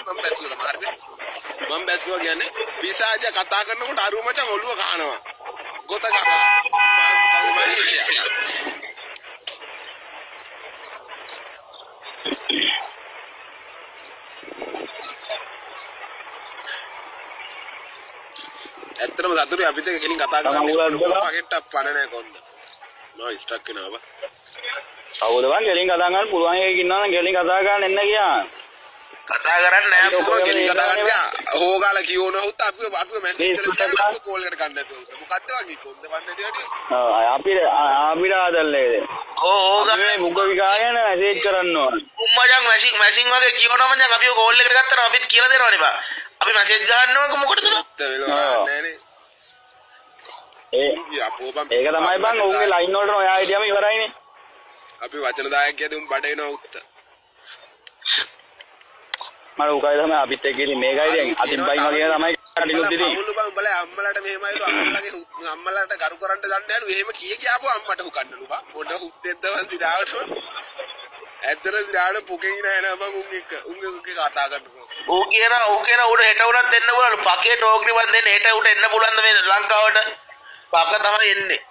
මම බැස්සුවා තමයි හරිද මම බැස්සුවා කියන්නේ පිසාජ කතා කරනකොට අරුව මචං ඔළුව කහනවා ගොත ගහනවා මම මනීෂයා ඇත්තටම සතුටුයි අපිත් එක්ක කෙලින් කතා කරන්නේ පකට්ටක් පණ නැහැ කොන්ද නෝ ස්ට්‍රක් වෙනවා බා අවුල වන් කෙලින් කතා කරන්න පුළුවන් එකෙක් ඉන්නවා නම් කෙලින් කතා කරන්න එන්න ගියා කතා කරන්නේ නැහැ මොකද කෙලින් කතා කරන්නේ හොගාලා කියවනවා උත් අපිව මැසේජ් කරලා අපිව කෝල් එකට ගන්න නැතුව මොකද්ද වගේ කොන්ද වන්නේ දෙයටි අපිට ආදල්ලේ හොගාලා මුග විකායන මැසේජ් කරන්න ඕන උම්මජන් මැසින් වගේ කියවනවා මචං අපිව කෝල් එකට ගත්තා අපිත් කියලා දෙනවනේ බා අපි මැසේජ් ගන්නවක මොකටද නෑනේ ඒක තමයි බං උන්ගේ ලයින් වලට ඔයා හිටියම ඉවරයිනේ අපි වචන දායකයද උන් බඩ එනවා උත්ත මම උකයි තමයි අපිත් එක්ක ඉන්නේ මේකයි දැන් අතින් බයින් වගේ තමයි කටිනුත් ඉතින් අවුල බං උඹලා අම්මලාට මෙහෙමයිලු අම්මලාට කරු කරන්න දන්නේ නැලු එහෙම කියාපුව අම්මට හුකන්නලු බං මොන හුත්තේද වන් දිරාවට ඇත්තට දිරාවට පුකේ නෑ නෑ බං උන්ගේ කතා කරනකොට ඌ කියනවා උඩ හෙට උනත් දෙන්න බලලු පකේ ටෝක්නි වන් දෙන්න හෙට උට එන්න පුළුවන්ද මේ ලංකාවට පක තමයි එන්නේ